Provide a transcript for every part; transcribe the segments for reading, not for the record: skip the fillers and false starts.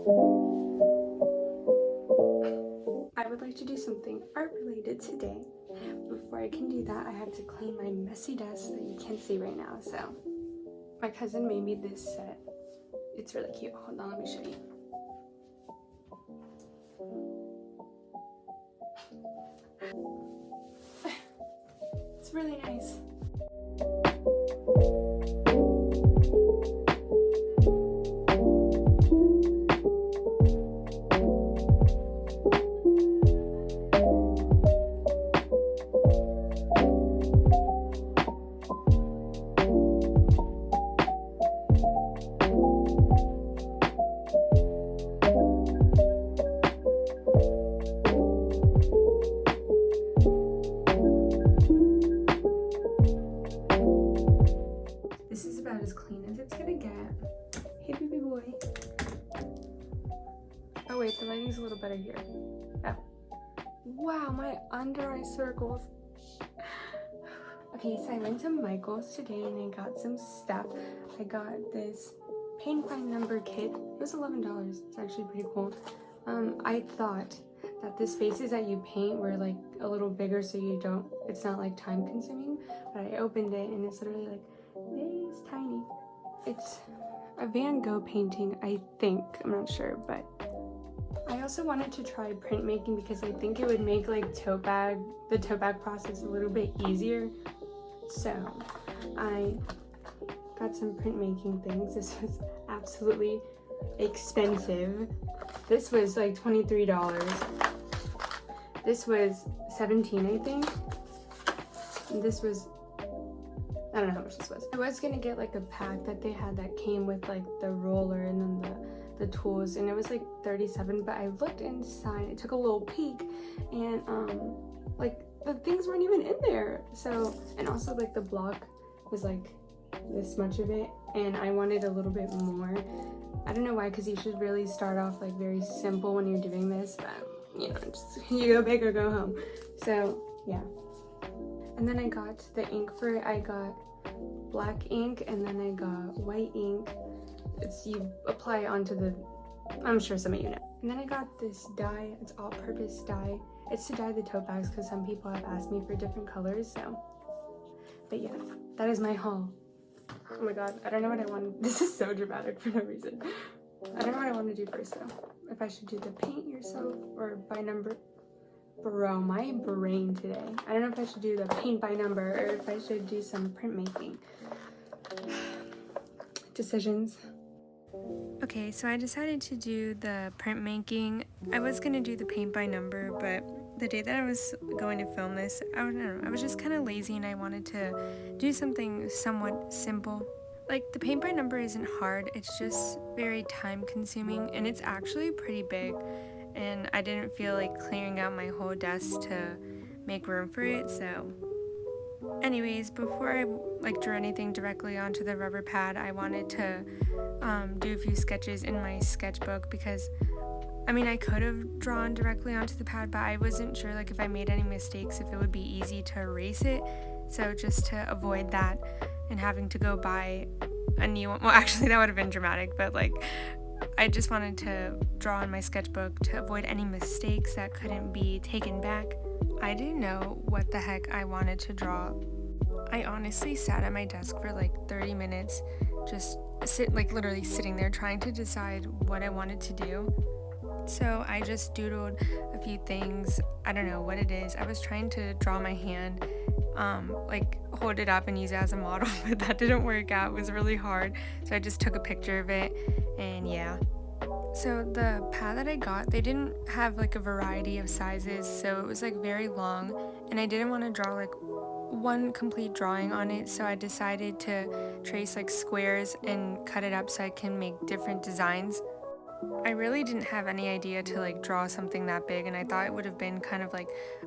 I would like to do something art related today. Before I can do that, I have to clean my messy desk that you can't see right now. So my cousin made me this set. It's really cute. Hold on, let me show you. It's really nice. This is about as clean as it's gonna get. Hey, baby boy. Oh wait, the lighting's a little better here. Oh. Wow, my under eye circles. Okay, so I went to Michael's today and I got some stuff. I got this paint by number kit. It was $11. It's actually pretty cool. I thought that the spaces that you paint were like a little bigger so it's not like time consuming. But I opened it and it's literally like this tiny. It's a Van Gogh painting, I think. I'm not sure, but I also wanted to try printmaking because I think it would make like the tote bag process a little bit easier. So I got some printmaking things. This was absolutely expensive. This was like $23. This was $17, I think. And this was, I don't know how much this was. I was gonna get like a pack that they had that came with like the roller and then the tools, and it was like $37, but I looked inside, I took a little peek, and like the things weren't even in there. So, and also like the block was like this much of it, and I wanted a little bit more. I don't know why, because you should really start off like very simple when you're doing this, but you know, just you go big or go home. So yeah. And then I got the ink for it. I got black ink and then I got white ink. You apply it onto the, I'm sure some of you know. And then I got this dye. It's all-purpose dye. It's to dye the tote bags because some people have asked me for different colors. So, but yes, that is my haul. Oh my god, I don't know what I want. This is so dramatic for no reason. I don't know what I want to do first though. If I should do the paint yourself or by number. Bro, my brain today. I don't know if I should do the paint by number or if I should do some printmaking. Decisions. Okay, so I decided to do the printmaking. I was gonna do the paint by number, but the day that I was going to film this, I don't know, I was just kind of lazy and I wanted to do something somewhat simple. Like, the paint by number isn't hard, it's just very time consuming, and it's actually pretty big, and I didn't feel like clearing out my whole desk to make room for it. So anyways, before I drew anything directly onto the rubber pad, I wanted to do a few sketches in my sketchbook, because I mean, I could have drawn directly onto the pad, but I wasn't sure if I made any mistakes, if it would be easy to erase it. So just to avoid that and having to go buy a new one, well, actually that would have been dramatic, but I just wanted to draw in my sketchbook to avoid any mistakes that couldn't be taken back. I didn't know what the heck I wanted to draw. I honestly sat at my desk for 30 minutes, just literally sitting there trying to decide what I wanted to do. So I just doodled a few things. I don't know what it is. I was trying to draw my hand, hold it up and use it as a model, but that didn't work out. It was really hard. So I just took a picture of it, and yeah. So the pad that I got, they didn't have a variety of sizes, so it was very long, and I didn't want to draw one complete drawing on it, so I decided to trace squares and cut it up so I can make different designs. I really didn't have any idea to draw something that big, and I thought it would have been kind of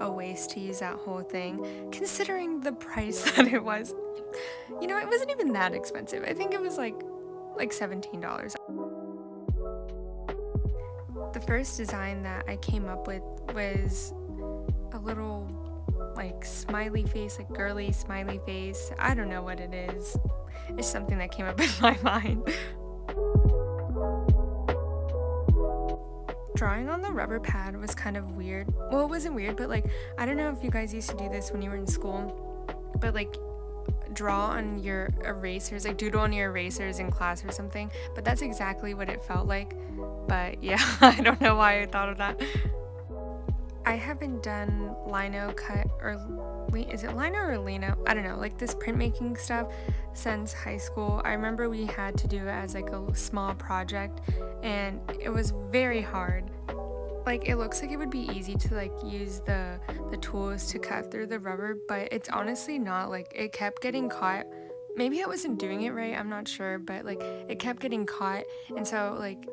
a waste to use that whole thing, considering the price that it was. You know, it wasn't even that expensive. I think it was like $17. The first design that I came up with was a little smiley face, girly smiley face. I don't know what it is. It's something that came up in my mind. Drawing on the rubber pad was kind of weird. Well, it wasn't weird, but like, I don't know if you guys used to do this when you were in school, but like draw on your erasers, like doodle on your erasers in class or something. But that's exactly what it felt like. But yeah, I don't know why I thought of that. I haven't done lino cut or is it lino or lino? I don't know, like this printmaking stuff since high school. I remember we had to do it as like a small project and it was very hard. Like it looks like it would be easy to like use the tools to cut through the rubber, but it's honestly not. Like it kept getting caught. Maybe I wasn't doing it right, I'm not sure, but like it kept getting caught, and so like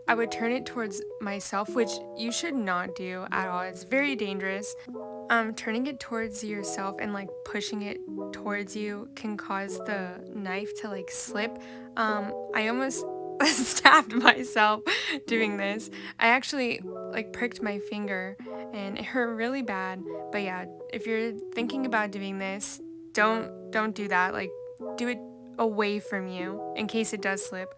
I would turn it towards myself, which you should not do at all. It's very dangerous. Turning it towards yourself and like pushing it towards you can cause the knife to like slip. I almost stabbed myself doing this. I actually like pricked my finger and it hurt really bad. But yeah, if you're thinking about doing this, don't do that. Like do it away from you in case it does slip.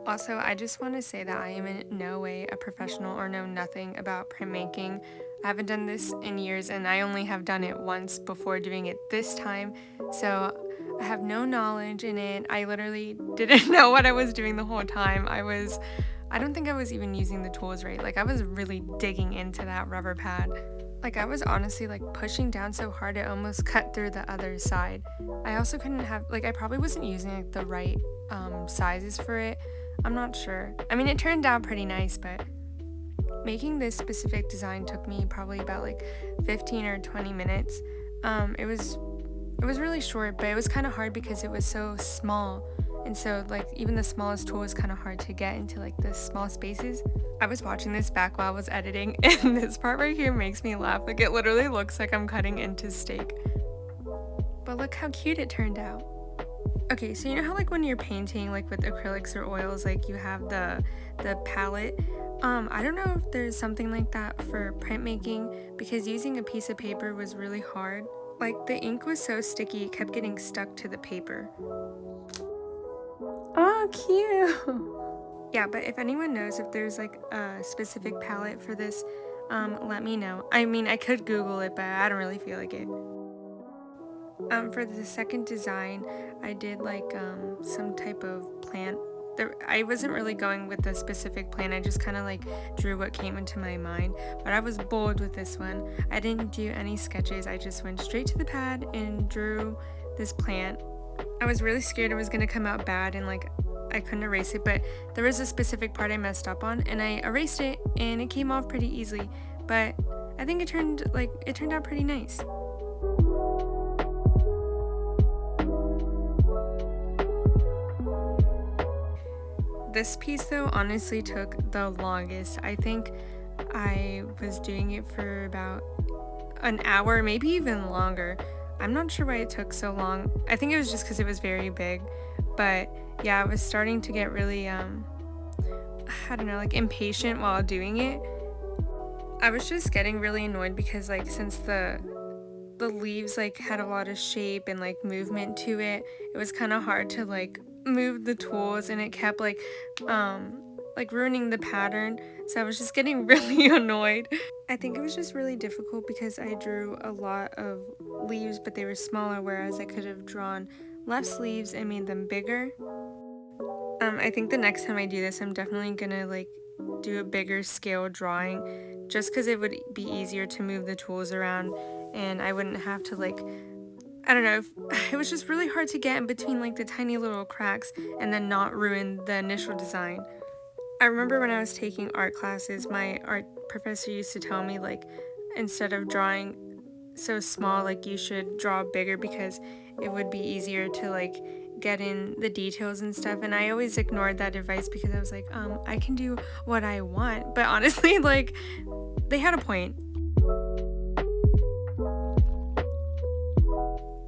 Also, I just want to say that I am in no way a professional or know nothing about printmaking. I haven't done this in years and I only have done it once before doing it this time, so I have no knowledge in it. I literally didn't know what I was doing the whole time. I don't think I was even using the tools right. Like I was really digging into that rubber pad. Like I was honestly like pushing down so hard it almost cut through the other side. I also couldn't have, like I probably wasn't using like the right sizes for it. I'm not sure. I mean, it turned out pretty nice, but making this specific design took me probably about like 15 or 20 minutes. It was really short, but it was kind of hard because it was so small. And so like even the smallest tool was kind of hard to get into like the small spaces. I was watching this back while I was editing and this part right here makes me laugh. Like it literally looks like I'm cutting into steak. But look how cute it turned out. Okay, so you know how like when you're painting like with acrylics or oils, like you have the palette. I don't know if there's something like that for printmaking because using a piece of paper was really hard. Like the ink was so sticky, it kept getting stuck to the paper. Oh, cute. Yeah, but if anyone knows if there's like a specific palette for this, let me know. I mean, I could Google it, but I don't really feel like it. For the second design, I did like some type of plant. I wasn't really going with the specific plant, I just kind of like drew what came into my mind, but I was bold with this one. I didn't do any sketches, I just went straight to the pad and drew this plant. I was really scared it was going to come out bad and like I couldn't erase it, but there was a specific part I messed up on and I erased it and it came off pretty easily, but I think it turned out pretty nice. This piece though honestly took the longest. I think I was doing it for about an hour, maybe even longer. I'm not sure why it took so long. I think it was just because it was very big. But yeah, I was starting to get really, I don't know, like impatient while doing it. I was just getting really annoyed because like since the leaves like had a lot of shape and like movement to it, it was kind of hard to like move the tools and it kept like ruining the pattern, so I was just getting really annoyed. I think it was just really difficult because I drew a lot of leaves but they were smaller, whereas I could have drawn less leaves and made them bigger. I think the next time I do this I'm definitely gonna like do a bigger scale drawing just because it would be easier to move the tools around and I wouldn't have to like, I don't know, it was just really hard to get in between like the tiny little cracks and then not ruin the initial design. I remember when I was taking art classes, my art professor used to tell me like instead of drawing so small, like you should draw bigger because it would be easier to like get in the details and stuff, and I always ignored that advice because I was like, I can do what I want, but honestly like they had a point.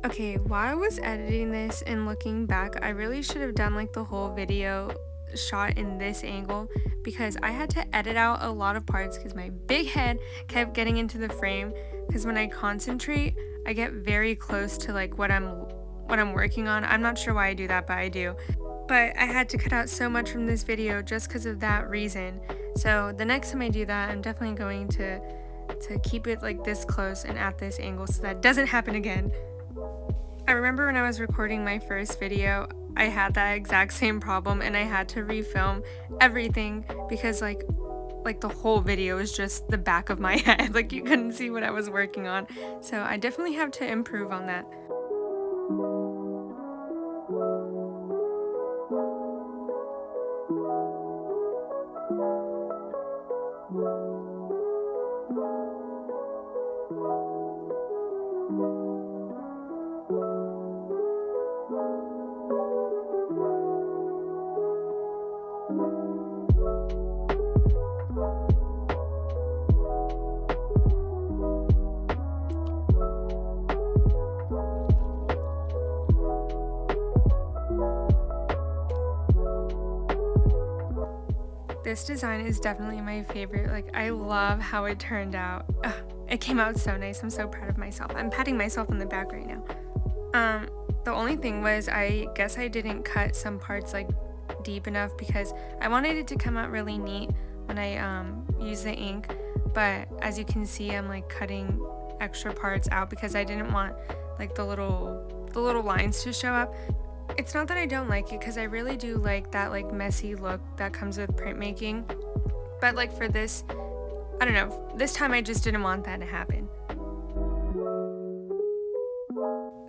Okay, while I was editing this and looking back, I really should have done like the whole video shot in this angle because I had to edit out a lot of parts because my big head kept getting into the frame, because when I concentrate I get very close to like what I'm working on. I'm not sure why I do that, but I do. But I had to cut out so much from this video just because of that reason. So the next time I do that, I'm definitely going to keep it like this close and at this angle so that doesn't happen again. I remember when I was recording my first video, I had that exact same problem and I had to refilm everything because like the whole video is just the back of my head. Like you couldn't see what I was working on. So I definitely have to improve on that. This design is definitely my favorite. Like, I love how it turned out. Ugh, it came out so nice. I'm so proud of myself. I'm patting myself on the back right now. The only thing was, I guess I didn't cut some parts like deep enough because I wanted it to come out really neat when I use the ink. But as you can see, I'm like cutting extra parts out because I didn't want like the little lines to show up. It's not that I don't like it, because I really do like that like messy look that comes with printmaking, but like for this, I don't know, this time I just didn't want that to happen.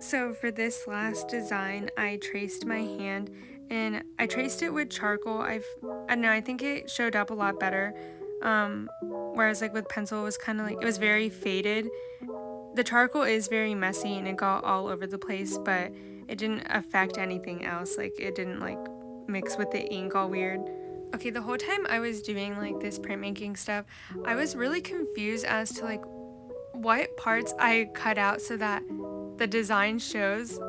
So for this last design, I traced my hand, and I traced it with charcoal. I don't know, I think it showed up a lot better, whereas like with pencil it was kind of like, it was very faded. The charcoal is very messy and it got all over the place, but it didn't affect anything else. Like it didn't like mix with the ink all weird. Okay, the whole time I was doing like this printmaking stuff, I was really confused as to like what parts I cut out so that the design shows.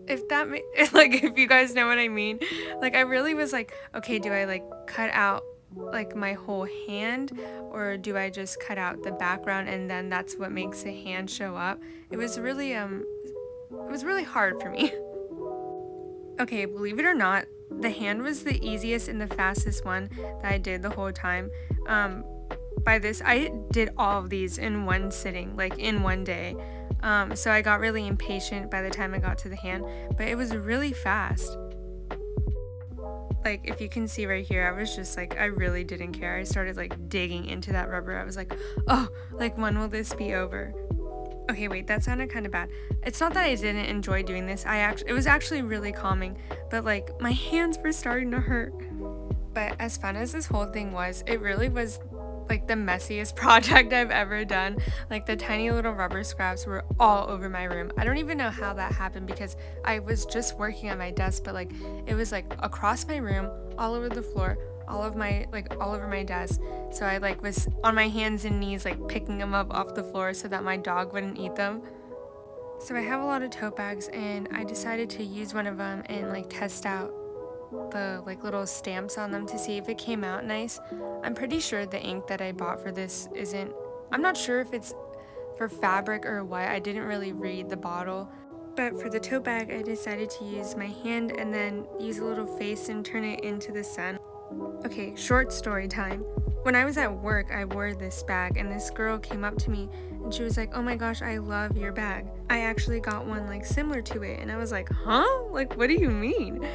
If that like, if you guys know what I mean. Like I really was like, okay, do I like cut out like my whole hand, or do I just cut out the background and then that's what makes the hand show up? It was really hard for me. Okay, believe it or not, the hand was the easiest and the fastest one that I did the whole time. By this, I did all of these in one sitting, like in one day. So I got really impatient by the time I got to the hand, but it was really fast. Like if you can see right here, I was just like, I really didn't care. I started like digging into that rubber. I was like, oh, like when will this be over? Okay, wait, that sounded kind of bad. It's not that I didn't enjoy doing this. It was actually really calming, but like my hands were starting to hurt. But as fun as this whole thing was, it really was like the messiest project I've ever done. Like the tiny little rubber scraps were all over my room. I don't even know how that happened because I was just working at my desk, but like it was like across my room, all over the floor, all over my desk. So I like was on my hands and knees like picking them up off the floor so that my dog wouldn't eat them. So I have a lot of tote bags, and I decided to use one of them and like test out the like little stamps on them to see if it came out nice. I'm pretty sure the ink that I bought for this isn't, I'm not sure if it's for fabric or what. I didn't really read the bottle. But for the tote bag, I decided to use my hand and then use a little face and turn it into the sun. Okay, short story time. When I was at work, I wore this bag, and this girl came up to me and she was like, oh my gosh, I love your bag. I actually got one like similar to it. And I was like, huh? Like, what do you mean?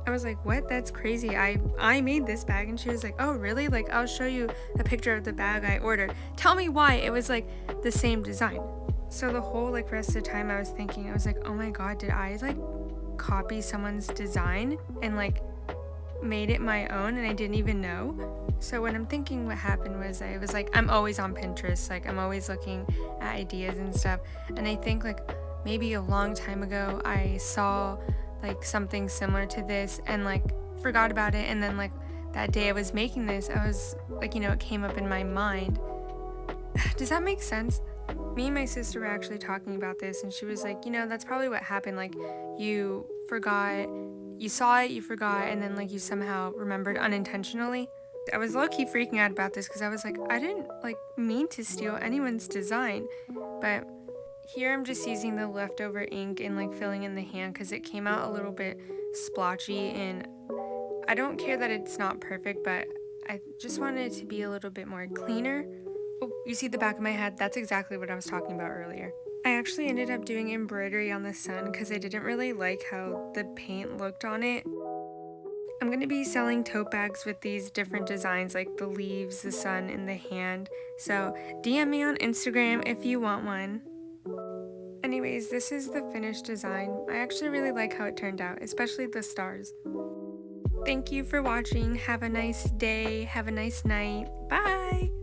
I was like, what? That's crazy. I made this bag. And she was like, oh, really? Like, I'll show you a picture of the bag I ordered. Tell me why. It was like the same design. So the whole like rest of the time I was thinking, I was like, oh my God, did I like copy someone's design and like made it my own and I didn't even know? So when I'm thinking what happened was, I was like, I'm always on Pinterest. Like I'm always looking at ideas and stuff. And I think like maybe a long time ago, I saw like something similar to this and like forgot about it, and then like that day I was making this, I was like, you know, it came up in my mind. Does that make sense? Me and my sister were actually talking about this, and she was like, you know, that's probably what happened. Like you forgot, you saw it, you forgot, and then like you somehow remembered unintentionally. I was low-key freaking out about this because I was like, I didn't like mean to steal anyone's design. But here I'm just using the leftover ink and like filling in the hand because it came out a little bit splotchy, and I don't care that it's not perfect, but I just wanted it to be a little bit more cleaner. Oh, you see the back of my head? That's exactly what I was talking about earlier. I actually ended up doing embroidery on the sun because I didn't really like how the paint looked on it. I'm going to be selling tote bags with these different designs like the leaves, the sun, and the hand. So DM me on Instagram if you want one. Anyways, this is the finished design. I actually really like how it turned out, especially the stars. Thank you for watching. Have a nice day. Have a nice night. Bye!